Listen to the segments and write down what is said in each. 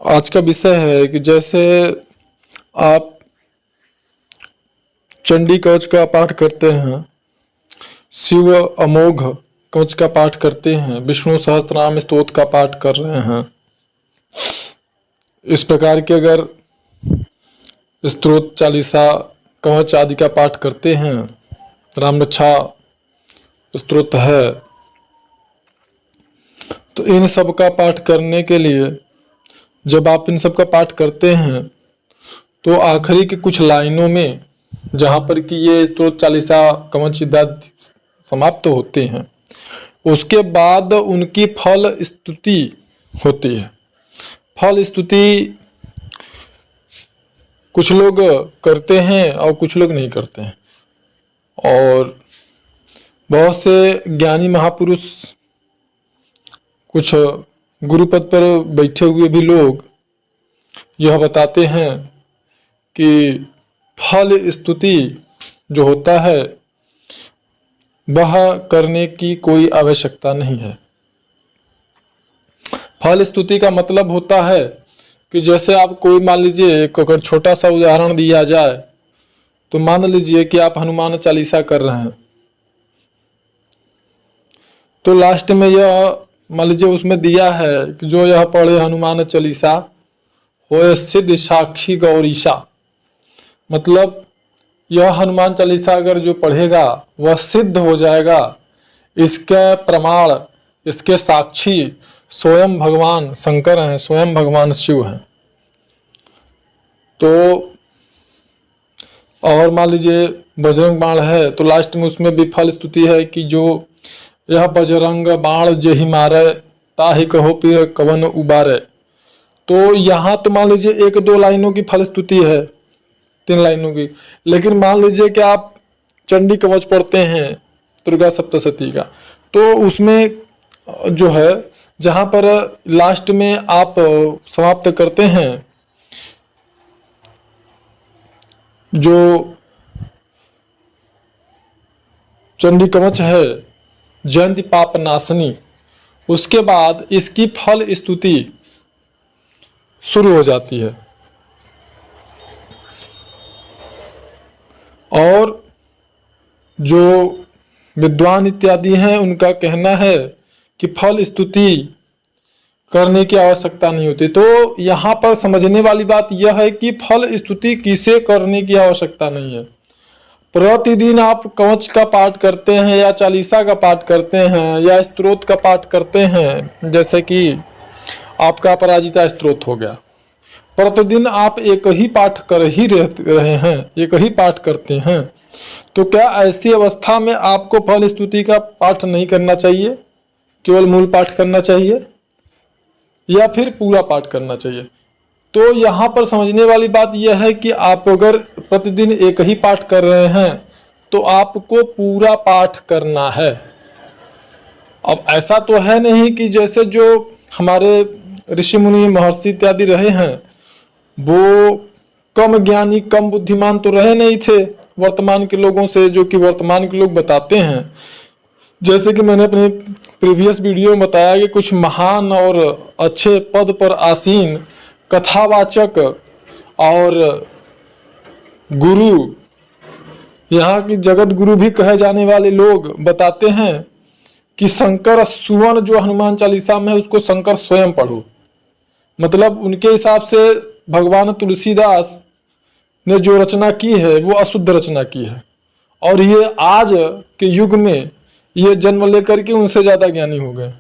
आज का विषय है कि जैसे आप चंडी कवच का पाठ करते हैं, शिव अमोघ कवच का पाठ करते हैं, विष्णु सहस्त्रनाम स्तोत्र का पाठ कर रहे हैं, इस प्रकार के अगर स्तोत्र चालीसा कवच आदि का पाठ करते हैं, राम रक्षा स्तोत्र है, तो इन सब का पाठ करने के लिए जब आप इन सब का पाठ करते हैं तो आखिरी की कुछ लाइनों में जहाँ पर कि ये स्तोत्र चालीसा कवच इत्यादि समाप्त होते हैं, उसके बाद उनकी फल स्तुति होती है। फल स्तुति कुछ लोग करते हैं और कुछ लोग नहीं करते हैं, और बहुत से ज्ञानी महापुरुष, कुछ गुरुपद पर बैठे हुए भी लोग यह बताते हैं कि फल स्तुति जो होता है वह करने की कोई आवश्यकता नहीं है। फल स्तुति का मतलब होता है कि जैसे आप कोई, मान लीजिए अगर छोटा सा उदाहरण दिया जाए तो मान लीजिए कि आप हनुमान चालीसा कर रहे हैं, तो लास्ट में यह मान लीजिए उसमें दिया है कि जो यह पढ़े हनुमान चालीसा होए सिद्ध साक्षी गौरीशा, मतलब यह हनुमान चालीसा अगर जो पढ़ेगा वह सिद्ध हो जाएगा। इसके प्रमाण, इसके साक्षी स्वयं भगवान शंकर हैं, स्वयं भगवान शिव हैं। तो और मान लीजिए बजरंग बाण है तो लास्ट में उसमें भी फल स्तुति है कि जो यह बजरंग बाण जेहि मारे ताहि कहो पीर कवन उबारे। तो यहाँ तो मान लीजिए एक दो लाइनों की फल स्तुति है, 3 लाइनों की, लेकिन मान लीजिए कि आप चंडी कवच पढ़ते हैं दुर्गा सप्तशती का, तो उसमें जो है जहाँ पर लास्ट में आप समाप्त करते हैं, जो चंडी कवच है जयंती पाप नाशनी, उसके बाद इसकी फल स्तुति शुरू हो जाती है। और जो विद्वान इत्यादि हैं उनका कहना है कि फल स्तुति करने की आवश्यकता नहीं होती। तो यहाँ पर समझने वाली बात यह है कि फल स्तुति किसे करने की आवश्यकता नहीं है। प्रतिदिन आप कवच का पाठ करते हैं या चालीसा का पाठ करते हैं या स्तोत्र का पाठ करते हैं, जैसे कि आपका अपराजिता स्तोत्र हो गया, प्रतिदिन आप एक ही पाठ कर ही रहे हैं, एक ही पाठ करते हैं, तो क्या ऐसी अवस्था में आपको फल स्तुति का पाठ नहीं करना चाहिए, केवल मूल पाठ करना चाहिए या फिर पूरा पाठ करना चाहिए? तो यहाँ पर समझने वाली बात यह है कि आप अगर प्रतिदिन एक ही पाठ कर रहे हैं तो आपको पूरा पाठ करना है। अब ऐसा तो है नहीं कि जैसे जो हमारे ऋषि मुनि महर्षि इत्यादि रहे हैं वो कम ज्ञानी कम बुद्धिमान तो रहे नहीं थे वर्तमान के लोगों से, जो कि वर्तमान के लोग बताते हैं। जैसे कि मैंने अपने प्रीवियस वीडियो में बताया कि कुछ महान और अच्छे पद पर आसीन कथावाचक और गुरु, यहाँ की जगत गुरु भी कहे जाने वाले लोग बताते हैं कि शंकर सुवन जो हनुमान चालीसा में है उसको शंकर स्वयं पढ़ो। मतलब उनके हिसाब से भगवान तुलसीदास ने जो रचना की है वो अशुद्ध रचना की है, और ये आज के युग में ये जन्म लेकर के उनसे ज़्यादा ज्ञानी हो गए।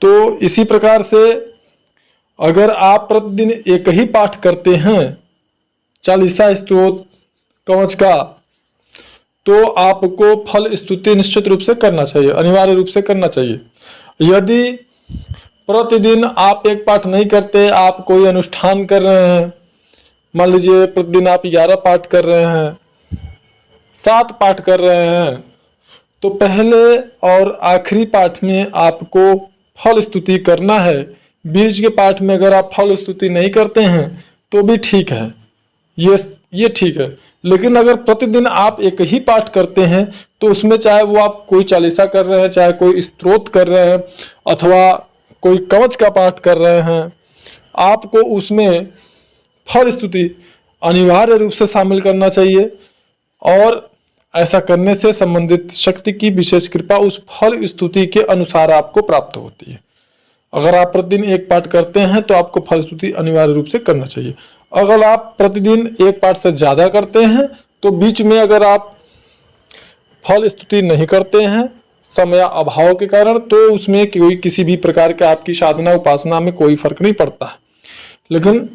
तो इसी प्रकार से अगर आप प्रतिदिन एक ही पाठ करते हैं चालीसा स्तोत्र कवच का, तो आपको फल स्तुति निश्चित रूप से करना चाहिए, अनिवार्य रूप से करना चाहिए। यदि प्रतिदिन आप एक पाठ नहीं करते, आप कोई अनुष्ठान कर रहे हैं, मान लीजिए प्रतिदिन आप 11 पाठ कर रहे हैं, 7 पाठ कर रहे हैं, तो पहले और आखिरी पाठ में आपको फल स्तुति करना है। बीच के पाठ में अगर आप फल स्तुति नहीं करते हैं तो भी ठीक है, ये ठीक है। लेकिन अगर प्रतिदिन आप एक ही पाठ करते हैं तो उसमें चाहे वो आप कोई चालीसा कर रहे हैं, चाहे कोई स्तोत्र कर रहे हैं, अथवा कोई कवच का पाठ कर रहे हैं, आपको उसमें फल स्तुति अनिवार्य रूप से शामिल करना चाहिए और ऐसा करने से संबंधित शक्ति की विशेष कृपा उस फल स्तुति के अनुसार आपको प्राप्त होती है। अगर आप प्रतिदिन एक पाठ करते हैं तो आपको फल स्तुति अनिवार्य रूप से करना चाहिए। अगर आप प्रतिदिन एक पाठ से ज़्यादा करते हैं तो बीच में अगर आप फल स्तुति नहीं करते हैं समय अभाव के कारण, तो उसमें कोई किसी भी प्रकार के आपकी साधना उपासना में कोई फर्क नहीं पड़ता है। लेकिन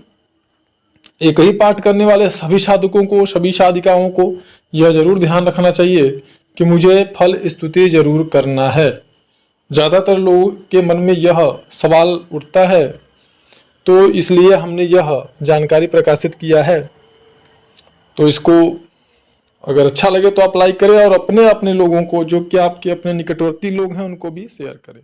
एक ही पाठ करने वाले सभी साधकों को, सभी साधिकाओं को यह जरूर ध्यान रखना चाहिए कि मुझे फल स्तुति जरूर करना है। ज़्यादातर लोगों के मन में यह सवाल उठता है, तो इसलिए हमने यह जानकारी प्रकाशित किया है। तो इसको अगर अच्छा लगे तो आप लाइक करें और अपने अपने लोगों को, जो कि आपके अपने निकटवर्ती लोग हैं, उनको भी शेयर करें।